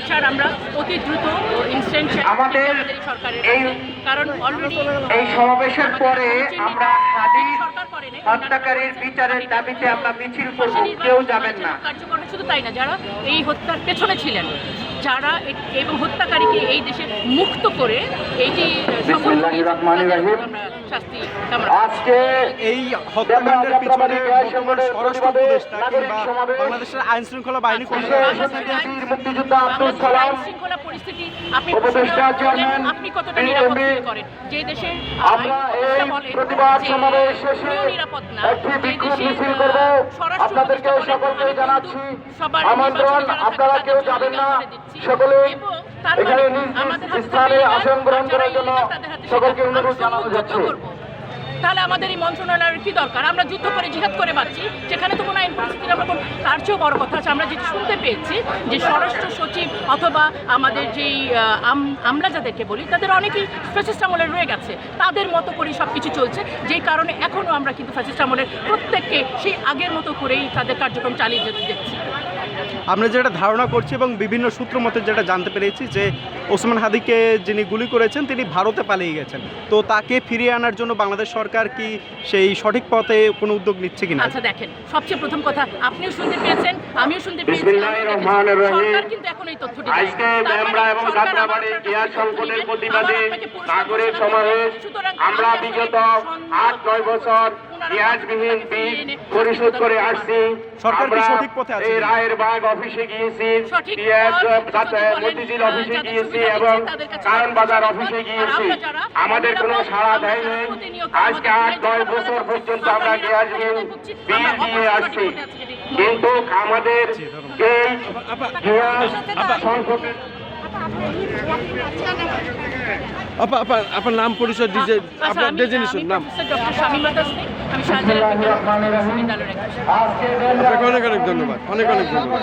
বিচার আমরা অতি দ্রুত ইনস্ট্যান্ট আমাদের সরকারের এই কারণ অলরেডি এই সমাবেশের পরে আমরা হাদিস সরকার করেন হত্যাকারীর বিচারের দাবিতে আমরা মিছিল করব, কেউ যাবেন না। কার্যকর শুধু তাই না, যারা এই হত্যার পেছনে ছিলেন, যারা এবং হত্যাকারীকে এই দেশে মুক্ত করে এইটি শাস্তি আজকে এই হত্যাকাণ্ডের পিছনে স্বরাষ্ট্র উপদেষ্টা কিংবা বাংলাদেশের আইন শৃঙ্খলা বাহিনী মুক্তিযোদ্ধা আব্দুল সালাম শৃঙ্খলা পরিস্থিতি আপনি কতটা PMB নিরাপদ ফিল করেন? যে দেশে আমরা এই প্রতিবাদ সমাবেশ শেষে নিরাপদ না, একটি বিক্ষোভ মিছিল করব। আপনাদেরকে সকলকে জানাচ্ছি আমন্ত্রণ, আপনারা কেউ যাবেন না, সকলে এখানে নিজ স্থানে আসন গ্রহণ করার জন্য সকলকে অনুরোধ জানানো যাচ্ছে। তাহলে আমাদের এই মন্ত্রণালয়ের কি দরকার? আমরা যুদ্ধ করে জিহাদ করে পাচ্ছি, সেখানে তো কোনো আইন পরিস্থিতির আমরা কোনো, তার চেয়েও বড় কথা আছে আমরা যেটা শুনতে পেয়েছি যে স্বরাষ্ট্র সচিব অথবা আমাদের যেই আমরা যাদেরকে বলি তাদের অনেকেই ফ্যাসিস্ট আমলে রয়ে গেছে, তাদের মতো করেই সব কিছু চলছে, যেই কারণে এখনও আমরা কিন্তু ফ্যাসিস্ট আমলের প্রত্যেককে সেই আগের মতো করেই তাদের কার্যক্রম চালিয়ে যেতে দেখছি। আমরা যেটা ধারণা করছি এবং বিভিন্ন সূত্র মতে যেটা জানতে পেরেছি যে ওসমান হাদিকে যিনি গুলি করেছেন তিনি ভারতে পালিয়ে গেছেন, তো তাকে ফিরিয়ে আনার জন্য বাংলাদেশ সরকার কি সেই সঠিক পথে কোনো উদ্যোগ নিচ্ছে কিনা? আচ্ছা দেখেন, সবচেয়ে প্রথম কথা আপনিও শুনতে পেয়েছেন, আমিও শুনতে পেয়েছি, সরকার কিন্তু এখন এই তথ্যটি আজকে আমরা এবং যাত্রাবাড়ি গ্যাস সংকটের প্রতিবাদে নাগরিক সমাবেশ আমরা বিগত ৮-৯ বছর গ্যাসবিহীন বিল পরিশোধ করে আসছি। সরকার কি সঠিক পথে আছে? এই রায়ের বাগ অফিসে গিয়েছি, মতিঝিল অফিসে গিয়েছি এবং কারণ বাজার অফিসে গিয়েছি, আমাদের কোনো সাড়া দেয়নি। আজকে ৮-৯ বছর পর্যন্ত আমরা গ্যাসবিহীন বিল দিয়ে আসছি, কিন্তু আমাদের এই গ্যাস সংকটের আপনার নাম পরিচয় দিতে আপনার ডেজিনেশন নাম? ডক্টর শামীমা তাসনিম, আমি শাহজালাল বিশ্ববিদ্যালয়ের অনেক অনেক ধন্যবাদ, অনেক অনেক ধন্যবাদ।